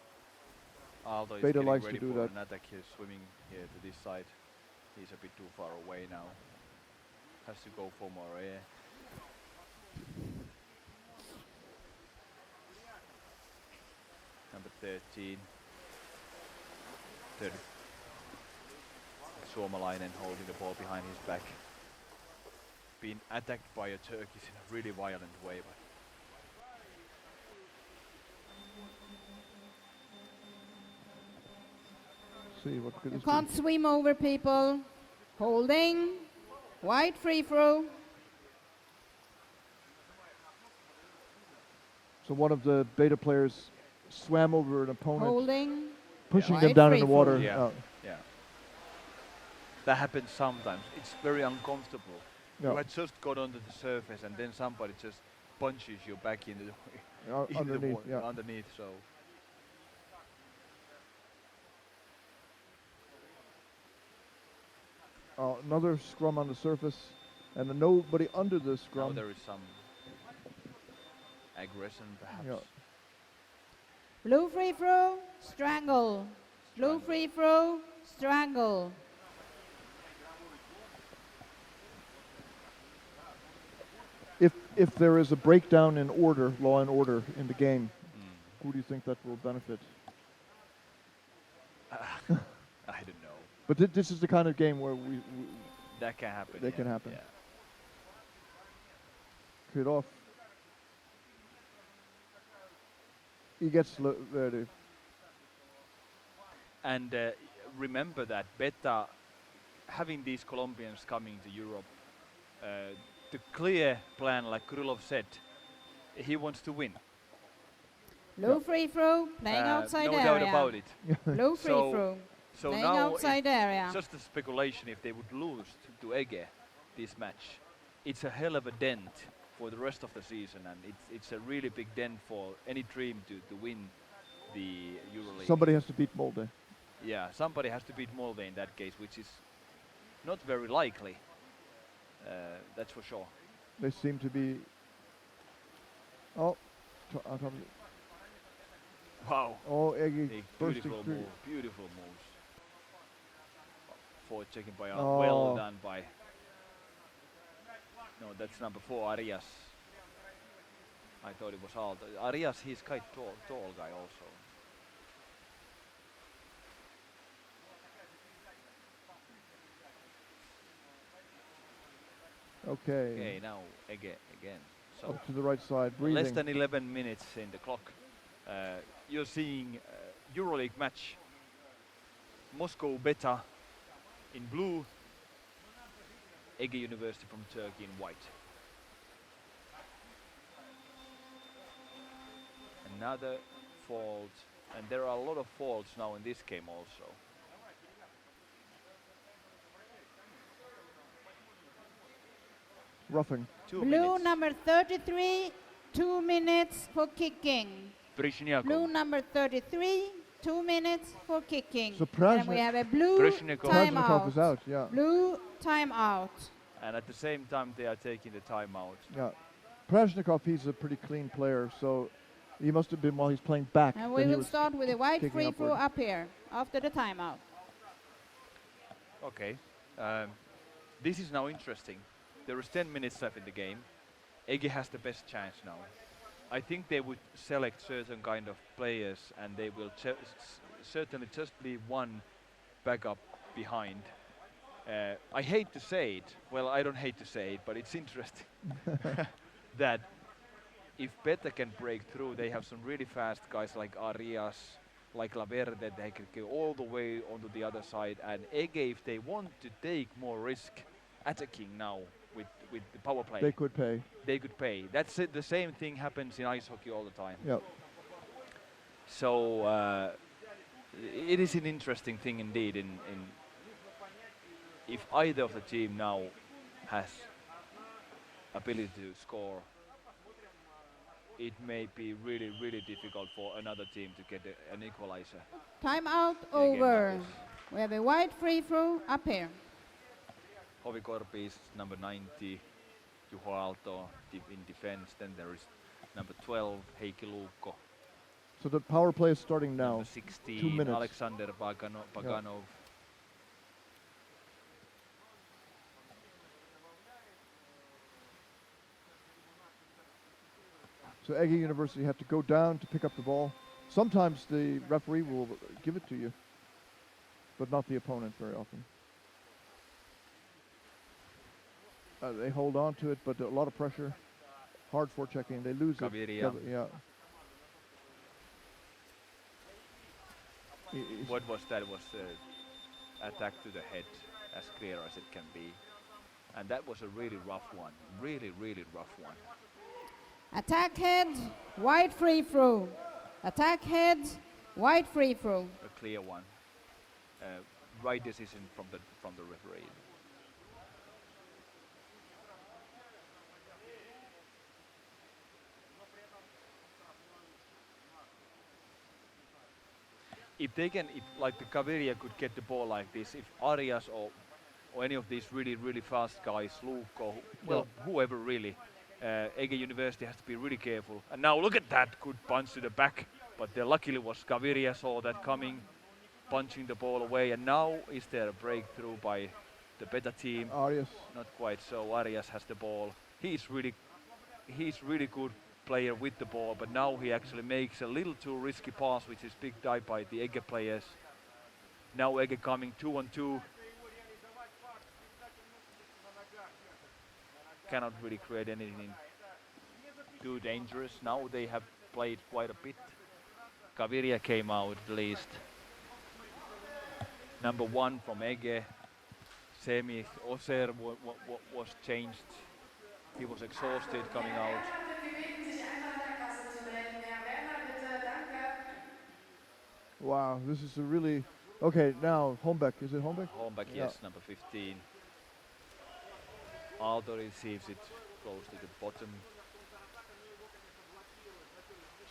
Aalto is Betta getting likes to ready do for that. an attack here, swimming here to this side. He's a bit too far away now. Has to go for more air. Number 13. 30. Suomalainen holding the ball behind his back. Being attacked by a Turkish in a really violent way. But see what could You this be? can't swim over people. Holding. White free throw. So one of the Betta players swam over an opponent Holding. pushing Wide them down in free the water. fall. Yeah. Yeah. That happens sometimes. It's very uncomfortable. Yeah. You had just got onto the surface and then somebody just punches you back into the into the Underneath, water, yeah. underneath. So Another scrum on the surface, and nobody under the now scrum. there is some aggression, perhaps. Yeah. Blue free throw, strangle. Blue Strangle. free throw, strangle. If there is a breakdown in order, law and order in the game, Mm. who do you think that will benefit? I don't know. But this is the kind of game where we That can happen. That yeah, can happen. Yeah. cut off. He gets ready. And remember that Betta, having these Colombians coming to Europe, the clear plan, like Krylov said, he wants to win. Blue free throw, playing outside no area. doubt about it. Blue free So- throw, So playing now outside area. just a speculation if they would lose to EGE this match. It's a hell of a dent for the rest of the season, and it's a really big dent for any dream to win the Euroleague. Somebody has to beat Molde. Yeah, somebody has to beat Molde in that case, which is not very likely. That's for sure. They seem to be. Oh, Wow. oh, Eggy Big, bursting beautiful through. move, beautiful moves. Forward checking by Oh. well done by. No, that's number 4, Arias. I thought it was Alto. Arias, he's quite tall guy also. Okay. Okay, now again. So Up to the right side, breathing. less than 11 minutes in the clock. You're seeing Euroleague match. Moscow Betta in blue, EGE University from Turkey in white. Another fault, and there are a lot of faults now in this game also. Roughing. 2 Blue minutes. number 33, 2 minutes for kicking. Brezhnyakov. Blue number 33, 2 minutes for kicking. So And we have a blue Brezhnyakov. Krasnikov is timeout. out, yeah. Blue timeout. And at the same time they are taking the timeout. Yeah. Krasnikov, he's a pretty clean player, so he must have been while he's playing back. And that we he will was start with a wide kicking free throw upward. up here after the timeout. Okay. This is now interesting. There is 10 minutes left in the game. EGE has the best chance now. I think they would select certain kind of players, and they will certainly just leave one backup behind. I hate to say it. Well, I don't hate to say it, but it's interesting that if Betta can break through, they have some really fast guys like Arias, like Laverde, they can go all the way onto the other side. And EGE, if they want to take more risk attacking now with the power play, They could pay. they could pay. That's it. The same thing happens in ice hockey all the time. Yeah. So it is an interesting thing indeed. In if either of the team now has ability to score, it may be really, really difficult for another team to get an equalizer. Timeout Again, over. like this. We have a wide free throw up here. Hovi Korpis, number 90, Juho Aalto in defense. Then there is number 12, Heikki Luukko. So the power play is starting now. Number 2 16, minutes. Alexander Paganov. So EGE University have to go down to pick up the ball. Sometimes the referee will give it to you, but not the opponent very often. They hold on to it, but a lot of pressure. Hard forechecking. They lose Kaviria. it. Yeah. What was that? Was attack to the head, as clear as it can be. And that was a really rough one. Really, really rough one. Attack head, wide free throw. Attack head, White free throw. A clear one. Right decision from the referee. If they can, if like the Kaveria could get the ball like this, if Arias or any of these really fast guys, Luke or whoever really, EGE University has to be really careful. And now look at that good punch to the back, but there luckily was Kaveria saw that coming, punching the ball away, and now is there a breakthrough by the Betta team? Arias. Not quite so. Arias has the ball. He's really good player with the ball, but now he actually makes a little too risky pass, which is big dive by the EGE players. Now EGE coming 2-on-2. Cannot really create anything too dangerous. Now they have played quite a bit. Kaveria came out at least. Number 1 from EGE. Semi Oser was changed. He was exhausted coming out. Wow, this is a really... Okay, now Holmbeck. Is it Holmbeck? Holmbeck, yes, number 15. Aldo receives it close to the bottom.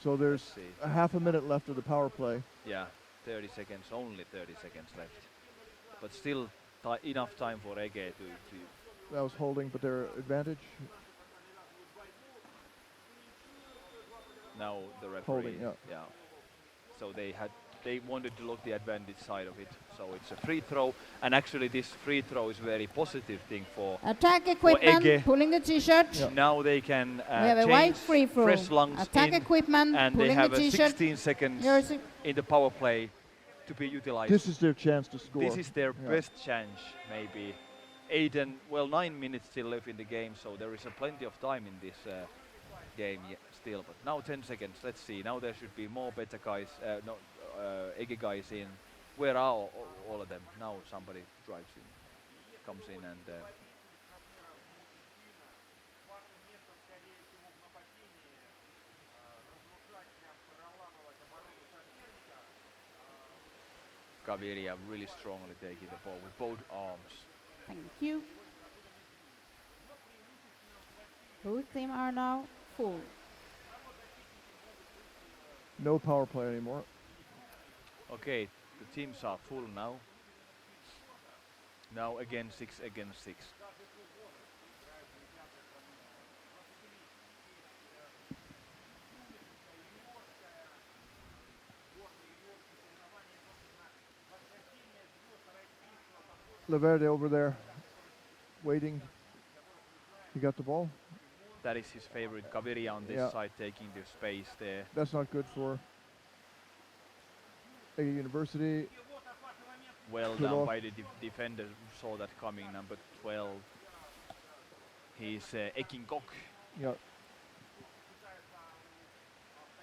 So there's see. a half a minute left of the power play. Yeah, 30 seconds, only 30 seconds left. But still enough time for EGE to... That was holding, but their advantage. Now the referee, Holding, yeah. So they wanted to look the advantage side of it. So it's a free throw, and actually this free throw is a very positive thing for Attack equipment, EGE. pulling the t-shirt. Yeah. Now they can We have a white free throw. fresh lungs Attack in, equipment, and they pulling have the a t-shirt. 16 seconds Jersey. in the power play to be utilized. This is their chance to score. This is their Yeah. best chance, maybe. 9 minutes still left in the game, so there is plenty of time in this game still. But now 10 seconds, let's see. Now there should be more Betta guys, EGE guys in. Where are all of them? Now somebody drives in, comes in, and Kaveria really strongly taking the ball with both arms. Thank you. Both teams are now full. No power play anymore. Okay, the teams are full now. Now again 6 against 6. Laverde over there, waiting. He got the ball. That is his favorite. Kaveria on this Yeah. side taking the space there. That's not good for EGE University. Well Good done off. by the defender, saw that coming, number 12. He's Ekin Kok. Yeah.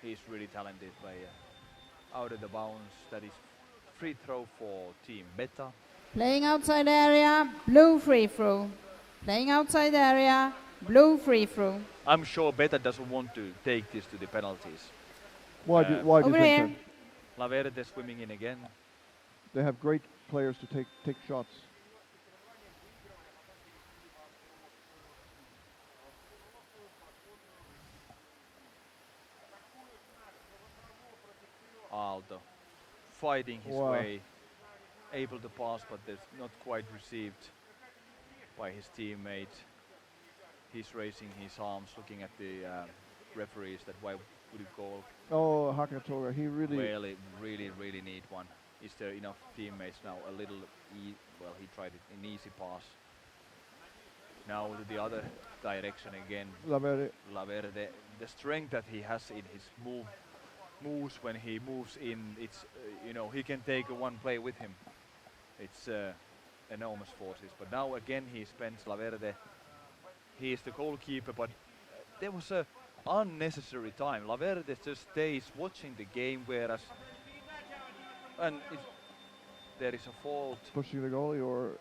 He's really talented player. Out of the bounds, that is free throw for team Betta. Playing outside area, blue free throw. Playing outside area, blue free throw. I'm sure Betta doesn't want to take this to the penalties. Why do you Over think here. that? Laverde swimming in again. They have great players to take shots. Aldo fighting his Wow. way, able to pass, but there's not quite received by his teammate. He's raising his arms, looking at the referees that why would he goal? Oh, Hakatoga, he really... Really need one. Is there enough teammates now? A little, well, he tried it an easy pass. Now to the other direction again. Laverde. Laverde, the strength that he has in his moves when he moves in, it's he can take one play with him. It's enormous forces. But now again he spends Laverde. He is the goalkeeper, but there was a unnecessary time. Laverde just stays watching the game, whereas there is a fault. Pushing the goalie or...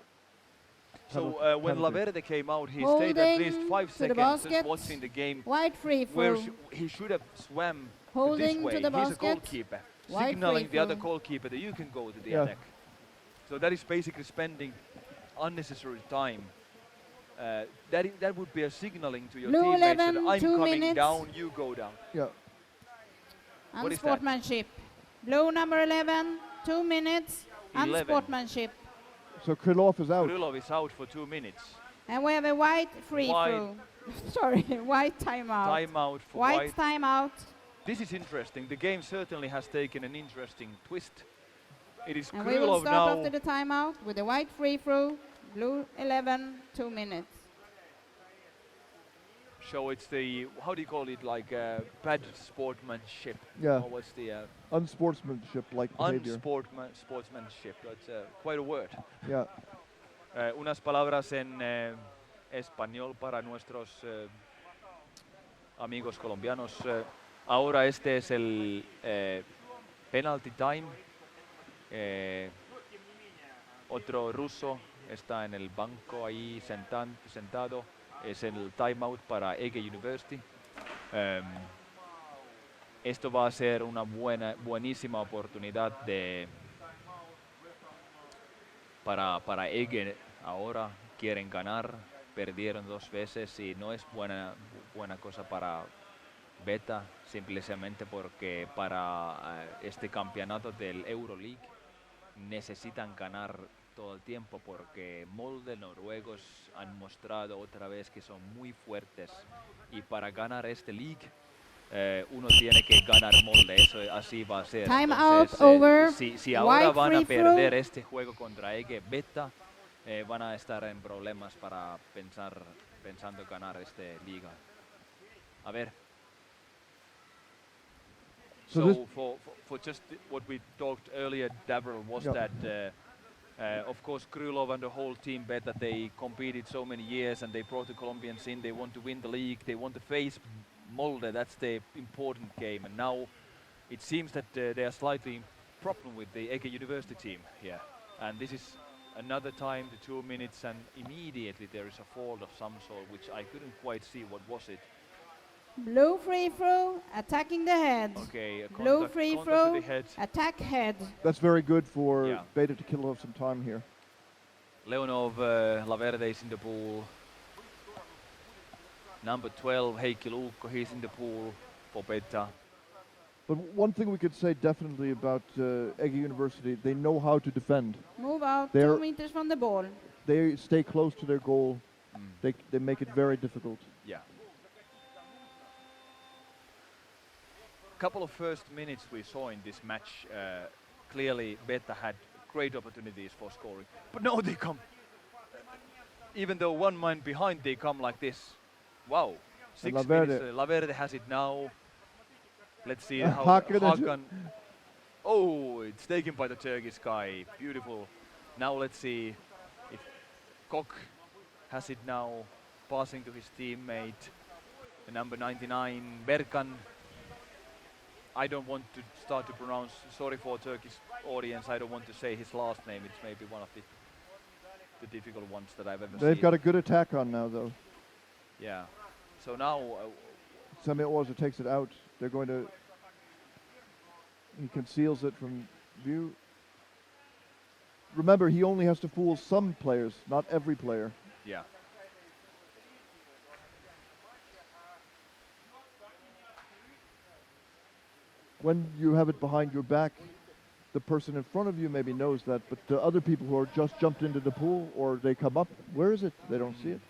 So when penalty. Laverde came out, he stayed at least Holding 5 to the seconds just basket. watching the game. White free Where throw. he should have swam this Holding way. to the He's a basket. goalkeeper. Wide signaling free the other throw. goalkeeper that you can go to the Yeah. attack. So that is basically spending unnecessary time. That would be a signaling to your Blue teammates 11, that I'm 2 coming minutes. down, you go down. Yeah. What is that? Unsportsmanship. Blue number 11, 2 minutes. 11. Unsportsmanship. So Krylov is out. Krylov is out for 2 minutes. And we have a white free White. throw. Sorry, white timeout. Timeout for White White. timeout. This is interesting. The game certainly has taken an interesting twist. It is And we will Krylov start now. after the timeout with a white free throw. Blue 11, 2 minutes. So it's the, how do you call it, like bad sportsmanship? Yeah. Or what's the Unsportsmanship-like behavior. sportsmanship? That's quite a word. Yeah. Unas palabras en español para nuestros amigos colombianos. Ahora este es el penalty time. Otro ruso está en el banco ahí sentado. Es el timeout para EGE University. Esto va a ser una buenísima oportunidad para EGE. Ahora quieren ganar, perdieron 2 veces y no es buena cosa para Betta, simplemente porque para este campeonato del Euroleague necesitan ganar todo el tiempo porque Molde noruegos han mostrado otra vez que son muy fuertes y para ganar este league uno tiene que ganar Molde, eso así va a ser. Time Entonces, out over. si ahora White van a free perder throw. este juego contra EGE Betta, van a estar en problemas para pensando ganar esta liga. A ver. So So, this- for just what we talked earlier, Davral, was Yeah. that of course Krylov and the whole team bet that they competed so many years and they brought the Colombians in, they want to win the league, they want to face Molde, that's the important game, and now it seems that they are slightly problem with the EGE University team here, and this is another time, the 2 minutes, and immediately there is a fault of some sort, which I couldn't quite see what was it. Blue free throw, attacking the head. Okay, a Blue contact free to throw, the head. attack head. That's very good for Yeah. Betta to kill off some time here. Leonov Laverde is in the pool. Number 12, Heikki Luukko, he's in the pool for Betta. But one thing we could say definitely about EGE University, they know how to defend. Move out They're- 2 meters from the ball. They stay close to their goal. They make it very difficult. Yeah. Couple of first minutes we saw in this match, clearly Betta had great opportunities for scoring. But no, they come. Even though 1 man behind, they come like this. Wow. 6 Laverde. minutes. Laverde has it now. Let's see how Hakan- Hakan. Oh, it's taken by the Turkish guy. Beautiful. Now let's see if Kok has it now, passing to his teammate, the number 99, Berkan. I don't want to start to pronounce, sorry for Turkish audience, I don't want to say his last name. It's maybe one of the difficult ones that I've ever They've seen. got a good attack on now, though. Yeah. So now, Samir Orza takes it out. They're going to... He conceals it from view. Remember, he only has to fool some players, not every player. yeah. When you have it behind your back, the person in front of you maybe knows that, but the other people who are just jumped into the pool or they come up, where is it? They don't see it.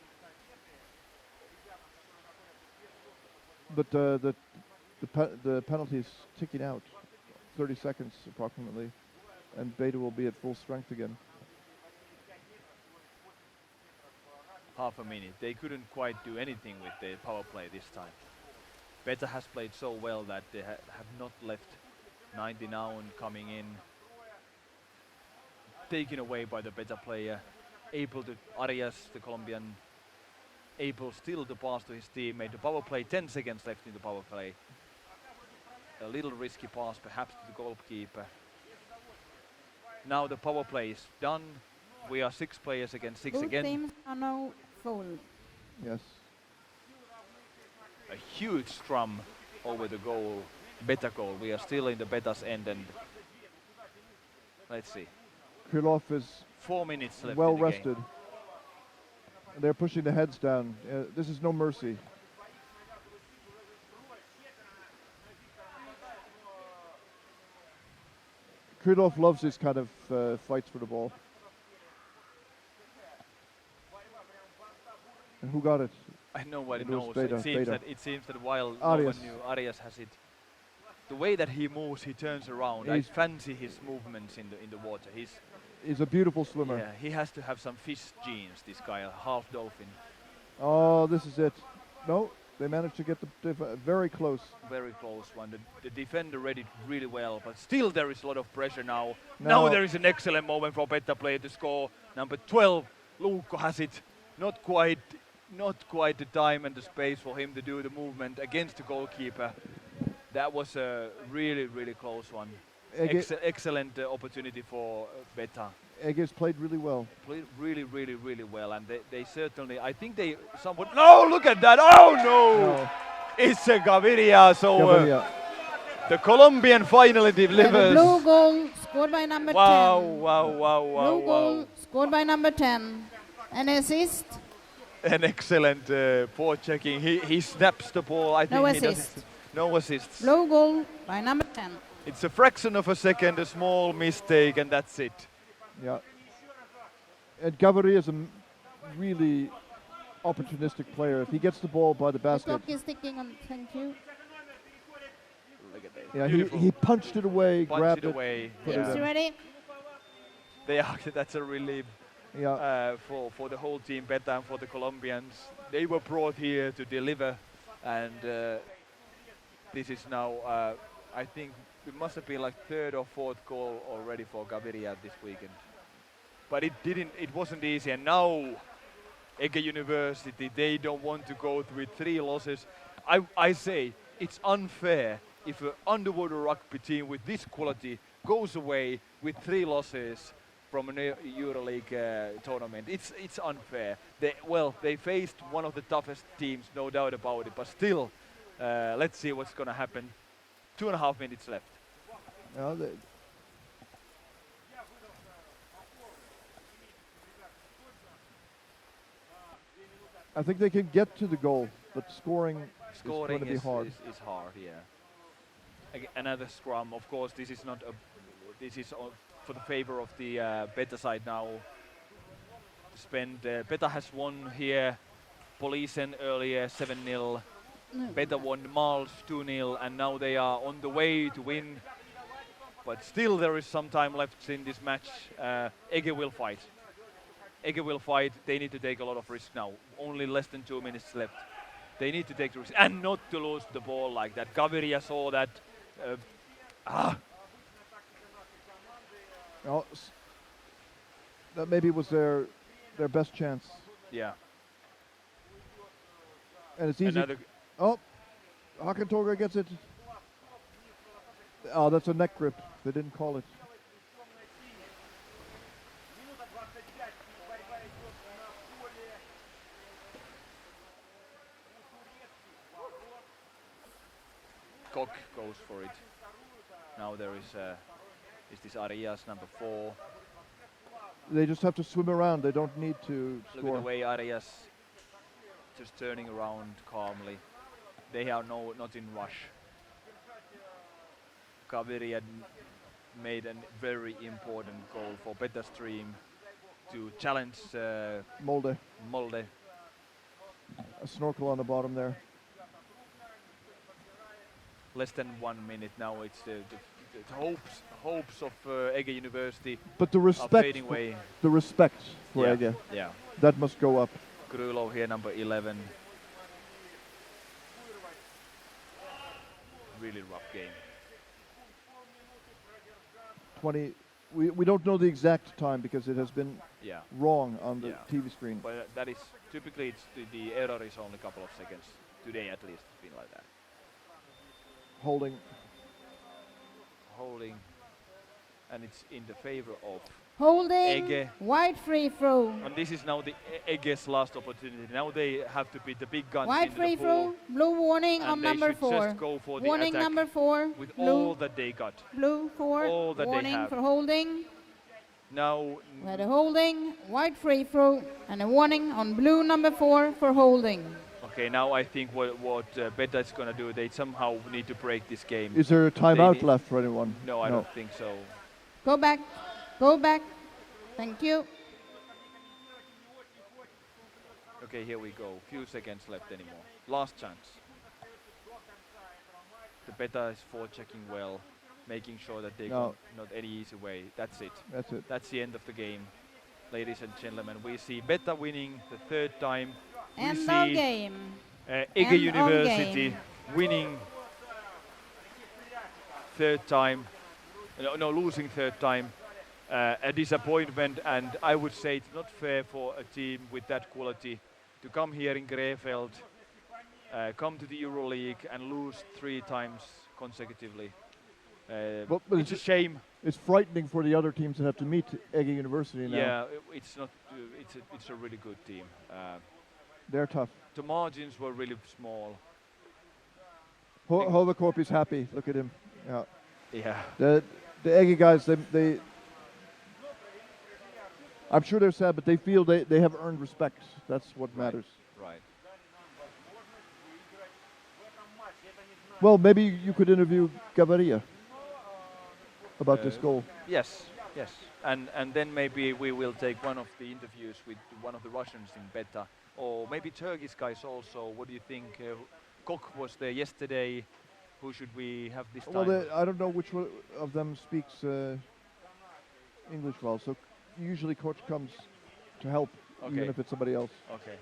But the penalty is ticking out, 30 seconds approximately, and Betta will be at full strength again. Half a minute. They couldn't quite do anything with the power play this time. Betta has played so well that they have not left 90 now and coming in. Taken away by the Betta player. Able to, Arias, the Colombian, able still to pass to his teammate. The power play, 10 seconds left in the power play. A little risky pass perhaps to the goalkeeper. Now the power play is done. We are 6 players against 6 Both again. teams are now full. Yes. A huge scrum over the goal. Betta goal. We are still in the Betta's end, and let's see. Krylov is 4 minutes left well in the rested. game. They're pushing the heads down. This is no mercy. Krylov loves this kind of fights for the ball. And who got it? Nobody It was knows. Betta, Betta. It seems that while no Arias. one knew, Arias has it. The way that he moves, he turns around. I He's- fancy his movements in the water. He's a beautiful swimmer. Yeah, he has to have some fish genes. This guy, a half dolphin, Oh, this is it. No, they managed to get very close. very close one. The defender read it really well, but still there is a lot of pressure now. Now- Now there is an excellent moment for Betta player to score. Number 12, Luukko has it. Not quite the time and the space for him to do the movement against the goalkeeper. That was a really, really close one. Excellent opportunity for Betta. Ege's played really well. Played really, really, really well, and they certainly. I think they somewhat. No, look at that! Oh no! No. It's a Gaviria. So Gaviria. the Colombian finally And a delivers. blue goal scored by number Wow! 10. Wow! Wow! Wow! Blue goal Wow! scored by number 10. An assist, An excellent forechecking. He snaps the ball. I think no he does assist. it. No assists. Blue goal by number 10. It's a fraction of a second, a small mistake, and that's it. Yeah. And Gaviria is a really opportunistic player. If he gets the ball by the The basket, clock is ticking on. Thank you. Look at that. yeah, Beautiful. he punched it away, Punch grabbed it it. away. put it Is in. you ready? They are. That's a relief. Yeah. For the whole team, Betta, and for the Colombians. They were brought here to deliver, and this is now, I think, it must have been like third or fourth goal already for Gaviria this weekend. But it wasn't easy, and now EGE University, they don't want to go with 3 losses. I say it's unfair if an underwater rugby team with this quality goes away with 3 losses from a Euroleague tournament. It's unfair. They faced one of the toughest teams, no doubt about it, but still, let's see what's going to happen. 2.5 minutes left. Yeah, I think they can get to the goal, but scoring is going Scoring to be hard. is hard, yeah. Another scrum, of course. This is not a. This is for the favor of the Betta side now. Betta has won here. Policen earlier 7-0. Betta won Mals 2-0, and now they are on the way to win. But still, there is some time left in this match. EGE will fight. EGE will fight. They need to take a lot of risk now. Only less than 2 minutes left. They need to take the risk and not to lose the ball like that. Gaviria saw that. Well, that maybe was their best chance. Yeah. And it's easy. Another. Oh, Hakentorga gets it. Oh, that's a neck grip. They didn't call it. Cock goes for it. Now there is this Arias number 4. They just have to swim around. They don't need to Look at score. the way Arias just turning around calmly. They are not in rush. Gaviria made a very important goal for Betta's team to challenge Molde. Molde. A snorkel on the bottom there. Less than 1 minute now. It's the hopes of EGE University But the are respect, fading away. the respect for Yeah. Ege, Yeah. that must go up. Krylov here, number 11. Really rough game. 20. We don't know the exact time because it has been Yeah. wrong on the Yeah. TV screen. But that is typically the error is only a couple of seconds. Today at least it's been like that. Holding. Holding, and it's in the favor of Holding, EGE. wide free throw. And this is now the EGE's last opportunity. Now they have to beat the big guns Wide into free the pool. throw, blue warning And on they number should 4. just go for the Warning attack number 4, with blue, all that they got. blue 4, all that they warning have. for holding. Now, We had a holding, wide free throw, and a warning on blue number 4 for holding. okay, now I think what Betta is going to do, they somehow need to break this game. Is there a timeout need- left for anyone? No, I don't think so. Go back, go back. Thank you. Okay, here we go. Few seconds left anymore. Last chance. The Betta is forechecking well, making sure that they No. go not any easy way. That's it. That's it. That's the end of the game. Ladies and gentlemen, we see Betta winning the 3rd time. We End see of game. EGE End of University game. winning 3rd time. No, losing 3rd time. A disappointment, and I would say it's not fair for a team with that quality to come here in Krefeld, come to the Euroleague and lose 3 times consecutively. But It's a shame. It's frightening for the other teams that have to meet EGE University now. Yeah, it's not. It's a really good team. They're tough. The margins were really small. Hoverkorp is happy. Look at him. Yeah. Yeah. The EGE guys, they I'm sure they're sad, but they feel they have earned respect. That's what matters. Right. Well, maybe you could interview Gavaria about this goal. Yes. Yes. And then maybe we will take one of the interviews with one of the Russians in Betta, or maybe Turkish guys also. What do you think? Kok was there yesterday. Who should we have this time? Well, I don't know which one of them speaks English well, so usually coach comes to help, even Okay. if it's somebody else. Okay.